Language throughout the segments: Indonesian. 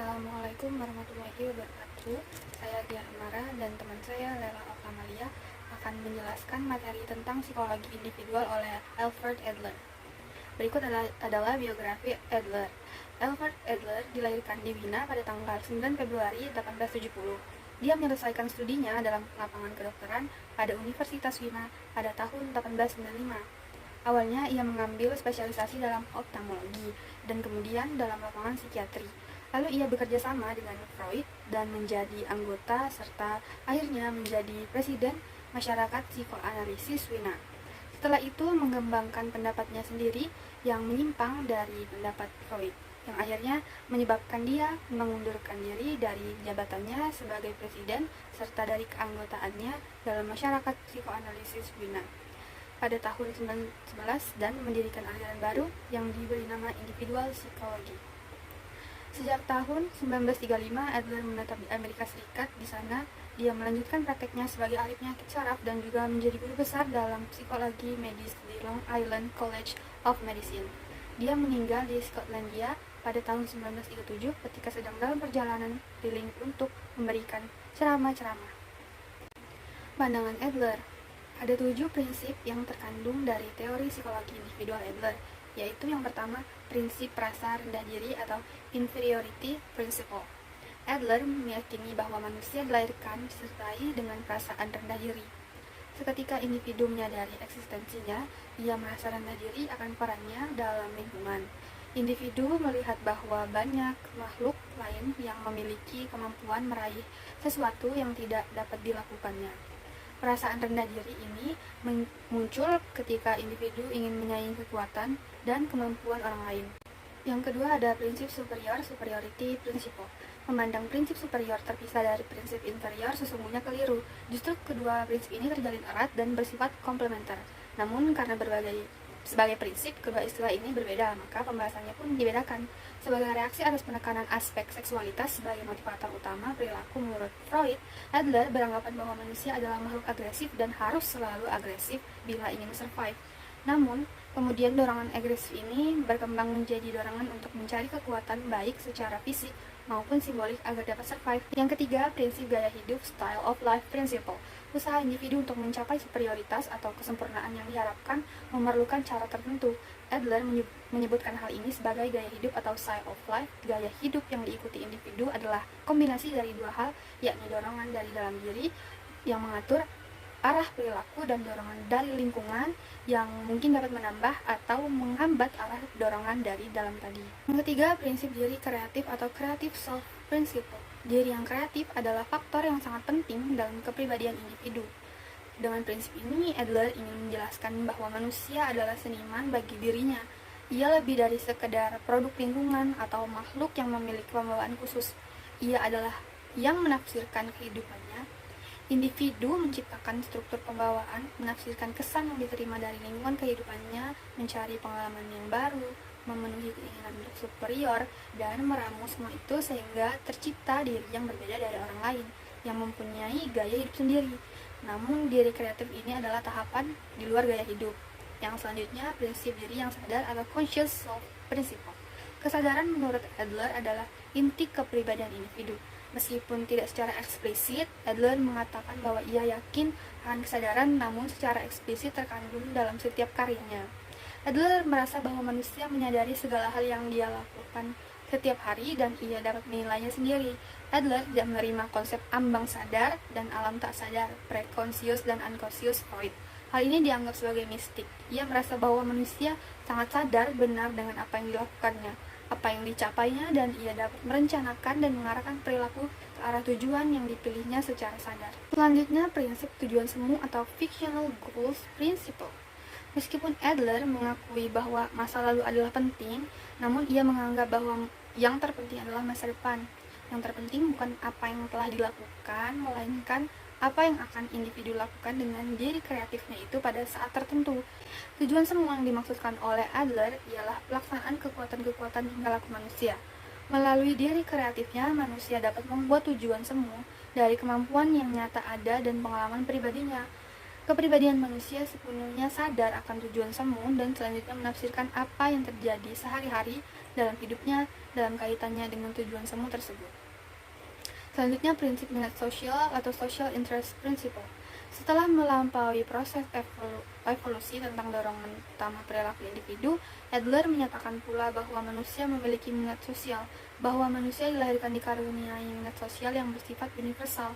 Assalamualaikum warahmatullahi wabarakatuh. Saya Dian Amara dan teman saya Lela Okamalia akan menjelaskan materi tentang psikologi individual oleh Alfred Adler. Berikut adalah biografi Adler. Alfred Adler dilahirkan di Wina pada tanggal 9 Februari 1870. Dia menyelesaikan studinya dalam lapangan kedokteran pada Universitas Wina pada tahun 1895. Awalnya ia mengambil spesialisasi dalam oftalmologi dan kemudian dalam lapangan psikiatri. Lalu ia bekerja sama dengan Freud dan menjadi anggota serta akhirnya menjadi presiden masyarakat psikoanalisis Wina. Setelah itu mengembangkan pendapatnya sendiri yang menyimpang dari pendapat Freud, yang akhirnya menyebabkan dia mengundurkan diri dari jabatannya sebagai presiden serta dari keanggotaannya dalam masyarakat psikoanalisis Wina pada tahun 1911 dan mendirikan aliran baru yang diberi nama individual psikologi. Sejak tahun 1935, Adler menetap di Amerika Serikat. Di sana, dia melanjutkan prakteknya sebagai ahli penyakit saraf dan juga menjadi guru besar dalam psikologi medis di Long Island College of Medicine. Dia meninggal di Skotlandia pada tahun 1937 ketika sedang dalam perjalanan keliling untuk memberikan ceramah-ceramah. Pandangan Adler. Ada 7 prinsip yang terkandung dari teori psikologi individual Adler, yaitu yang pertama, prinsip rasa rendah diri atau inferiority principle. Adler meyakini bahwa manusia dilahirkan disertai dengan perasaan rendah diri. Seketika individu menyadari eksistensinya, ia merasa rendah diri akan perannya dalam lingkungan. Individu melihat bahwa banyak makhluk lain yang memiliki kemampuan meraih sesuatu yang tidak dapat dilakukannya. Perasaan rendah diri ini muncul ketika individu ingin menyaingi kekuatan dan kemampuan orang lain. Yang kedua ada prinsip superiority principle. Memandang prinsip superior terpisah dari prinsip inferior sesungguhnya keliru. Justru kedua prinsip ini terjalin erat dan bersifat komplementer. Namun karena sebagai prinsip, kedua istilah ini berbeda, maka pembahasannya pun dibedakan. Sebagai reaksi atas penekanan aspek seksualitas sebagai motivator utama perilaku menurut Freud, Adler beranggapan bahwa manusia adalah makhluk agresif dan harus selalu agresif bila ingin survive. Namun, kemudian dorongan agresif ini berkembang menjadi dorongan untuk mencari kekuatan baik secara fisik maupun simbolik agar dapat survive. Yang ketiga, prinsip gaya hidup style of life principle. Usaha individu untuk mencapai superioritas atau kesempurnaan yang diharapkan memerlukan cara tertentu. Adler menyebutkan hal ini sebagai gaya hidup atau style of life. Gaya hidup yang diikuti individu adalah kombinasi dari dua hal, yakni dorongan dari dalam diri yang mengatur arah perilaku dan dorongan dari lingkungan yang mungkin dapat menambah atau menghambat arah dorongan dari dalam tadi. Yang ketiga, prinsip diri kreatif atau creative self principle. Diri yang kreatif adalah faktor yang sangat penting dalam kepribadian individu. Dengan prinsip ini, Adler ingin menjelaskan bahwa manusia adalah seniman bagi dirinya. Ia lebih dari sekedar produk lingkungan atau makhluk yang memiliki pembawaan khusus. Ia adalah yang menafsirkan kehidupannya. Individu menciptakan struktur pembawaan, menafsirkan kesan yang diterima dari lingkungan kehidupannya, mencari pengalaman yang baru, memenuhi keinginan untuk superior, dan meramu semua itu sehingga tercipta diri yang berbeda dari orang lain, yang mempunyai gaya hidup sendiri. Namun, diri kreatif ini adalah tahapan di luar gaya hidup. Yang selanjutnya, prinsip diri yang sadar atau conscious self principle. Kesadaran menurut Adler adalah inti kepribadian individu. Meskipun tidak secara eksplisit, Adler mengatakan bahwa ia yakin akan kesadaran, namun secara eksplisit terkandung dalam setiap karyanya. Adler merasa bahwa manusia menyadari segala hal yang dia lakukan setiap hari dan ia dapat menilainya sendiri. Adler tidak menerima konsep ambang sadar dan alam tak sadar, preconscious dan unconscious Freud. Hal ini dianggap sebagai mistik. Ia merasa bahwa manusia sangat sadar benar dengan apa yang dilakukannya, apa yang dicapainya, dan ia dapat merencanakan dan mengarahkan perilaku ke arah tujuan yang dipilihnya secara sadar. Selanjutnya, prinsip tujuan semu atau fictional goals principle. Meskipun Adler mengakui bahwa masa lalu adalah penting, namun ia menganggap bahwa yang terpenting adalah masa depan. Yang terpenting bukan apa yang telah dilakukan, melainkan apa yang akan individu lakukan dengan diri kreatifnya itu pada saat tertentu. Tujuan semua yang dimaksudkan oleh Adler ialah pelaksanaan kekuatan-kekuatan tingkah laku manusia. Melalui diri kreatifnya, manusia dapat membuat tujuan semu dari kemampuan yang nyata ada dan pengalaman pribadinya. Kepribadian manusia sepenuhnya sadar akan tujuan semu dan selanjutnya menafsirkan apa yang terjadi sehari-hari dalam hidupnya dalam kaitannya dengan tujuan semu tersebut. Selanjutnya, prinsip minat sosial atau social interest principle. Setelah melampaui proses evolusi tentang dorongan utama perilaku individu, Adler menyatakan pula bahwa manusia memiliki minat sosial, bahwa manusia dilahirkan dikaruniai minat sosial yang bersifat universal.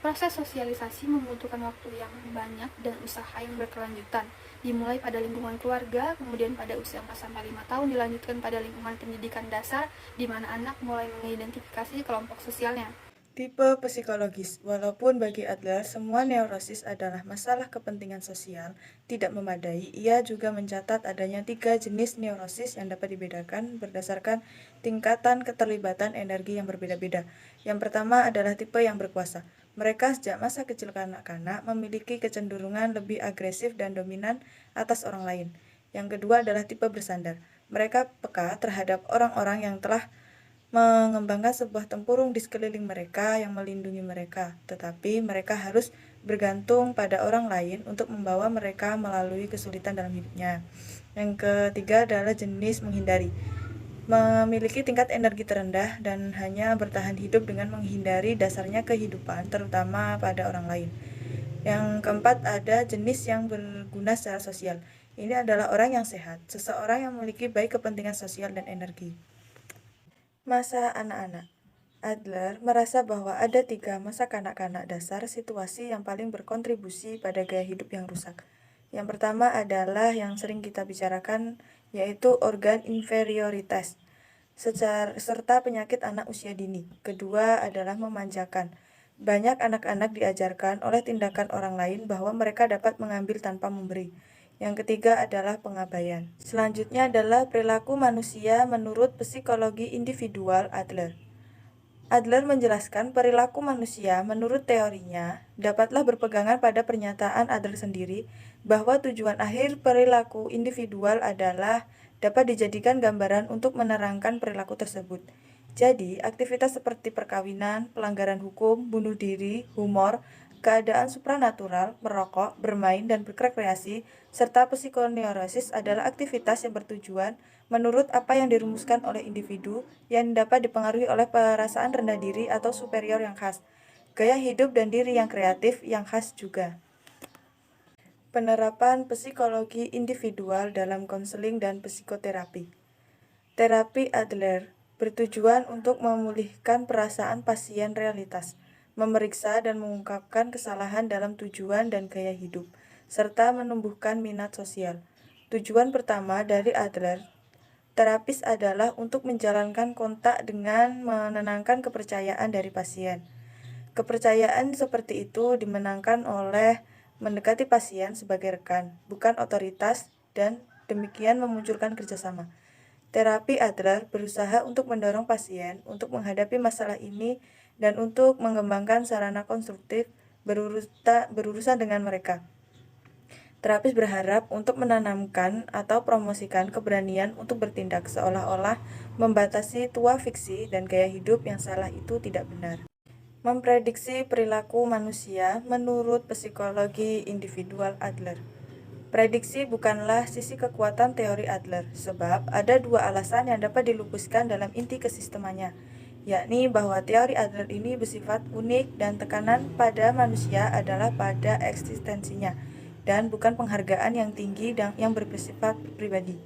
Proses sosialisasi membutuhkan waktu yang banyak dan usaha yang berkelanjutan, dimulai pada lingkungan keluarga, kemudian pada usia 4-5 tahun dilanjutkan pada lingkungan pendidikan dasar, di mana anak mulai mengidentifikasi kelompok sosialnya. Tipe psikologis. Walaupun bagi Adler semua neurosis adalah masalah kepentingan sosial tidak memadai, ia juga mencatat adanya 3 jenis neurosis yang dapat dibedakan berdasarkan tingkatan keterlibatan energi yang berbeda-beda. Yang pertama adalah tipe yang berkuasa. Mereka sejak masa kecil kanak-kanak memiliki kecenderungan lebih agresif dan dominan atas orang lain. Yang kedua adalah tipe bersandar. Mereka peka terhadap orang-orang yang telah mengembangkan sebuah tempurung di sekeliling mereka yang melindungi mereka, tetapi mereka harus bergantung pada orang lain untuk membawa mereka melalui kesulitan dalam hidupnya. Yang ketiga adalah jenis menghindari. Memiliki tingkat energi terendah dan hanya bertahan hidup dengan menghindari dasarnya kehidupan, terutama pada orang lain. Yang keempat ada jenis yang berguna secara sosial. Ini adalah orang yang sehat, seseorang yang memiliki baik kepentingan sosial dan energi. Masa anak-anak. Adler merasa bahwa ada 3 masa kanak-kanak dasar situasi yang paling berkontribusi pada gaya hidup yang rusak. Yang pertama adalah yang sering kita bicarakan, yaitu organ inferioritas, serta penyakit anak usia dini. Kedua adalah memanjakan. Banyak anak-anak diajarkan oleh tindakan orang lain bahwa mereka dapat mengambil tanpa memberi. Yang ketiga adalah pengabaian. Selanjutnya adalah perilaku manusia menurut psikologi individual Adler. Adler menjelaskan perilaku manusia menurut teorinya dapatlah berpegangan pada pernyataan Adler sendiri bahwa tujuan akhir perilaku individual adalah dapat dijadikan gambaran untuk menerangkan perilaku tersebut. Jadi, aktivitas seperti perkawinan, pelanggaran hukum, bunuh diri, humor, keadaan supranatural, merokok, bermain, dan berrekreasi, serta psikoneurosis adalah aktivitas yang bertujuan menurut apa yang dirumuskan oleh individu yang dapat dipengaruhi oleh perasaan rendah diri atau superior yang khas, gaya hidup dan diri yang kreatif yang khas juga. Penerapan psikologi individual dalam konseling dan psikoterapi. Terapi Adler bertujuan untuk memulihkan perasaan pasien realitas, memeriksa dan mengungkapkan kesalahan dalam tujuan dan gaya hidup, serta menumbuhkan minat sosial. Tujuan pertama dari Adler, terapis adalah untuk menjalankan kontak dengan menenangkan kepercayaan dari pasien. Kepercayaan seperti itu dimenangkan oleh mendekati pasien sebagai rekan, bukan otoritas, dan demikian memunculkan kerjasama. Terapi Adler berusaha untuk mendorong pasien untuk menghadapi masalah ini dan untuk mengembangkan sarana konstruktif berurusan dengan mereka. Terapis berharap untuk menanamkan atau promosikan keberanian untuk bertindak seolah-olah membatasi tua fiksi dan gaya hidup yang salah itu tidak benar. Memprediksi perilaku manusia menurut psikologi individual Adler. Prediksi bukanlah sisi kekuatan teori Adler, sebab ada 2 alasan yang dapat dilupuskan dalam inti kesistemannya, yakni bahwa teori Adler ini bersifat unik dan tekanan pada manusia adalah pada eksistensinya, dan bukan penghargaan yang tinggi dan yang bersifat pribadi.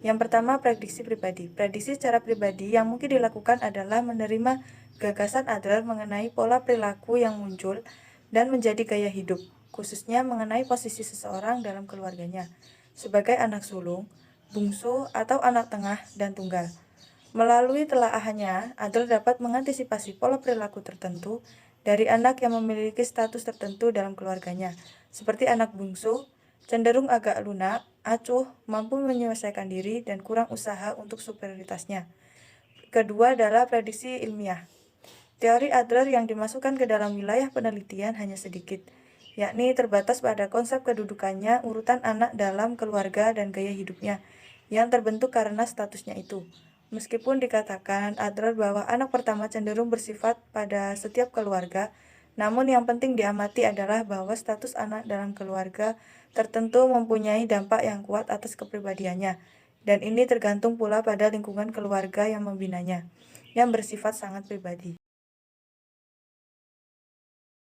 Yang pertama, prediksi pribadi. Prediksi secara pribadi yang mungkin dilakukan adalah menerima gagasan Adler mengenai pola perilaku yang muncul dan menjadi gaya hidup, khususnya mengenai posisi seseorang dalam keluarganya, sebagai anak sulung, bungsu, atau anak tengah dan tunggal. Melalui telaahannya, Adler dapat mengantisipasi pola perilaku tertentu dari anak yang memiliki status tertentu dalam keluarganya, seperti anak bungsu, cenderung agak lunak, acuh, mampu menyelesaikan diri, dan kurang usaha untuk superioritasnya. Kedua adalah prediksi ilmiah. Teori Adler yang dimasukkan ke dalam wilayah penelitian hanya sedikit, yakni terbatas pada konsep kedudukannya, urutan anak dalam keluarga, dan gaya hidupnya, yang terbentuk karena statusnya itu. Meskipun dikatakan Adler bahwa anak pertama cenderung bersifat pada setiap keluarga, Namun yang penting diamati adalah bahwa status anak dalam keluarga tertentu mempunyai dampak yang kuat atas kepribadiannya, dan ini tergantung pula pada lingkungan keluarga yang membinanya, yang bersifat sangat pribadi.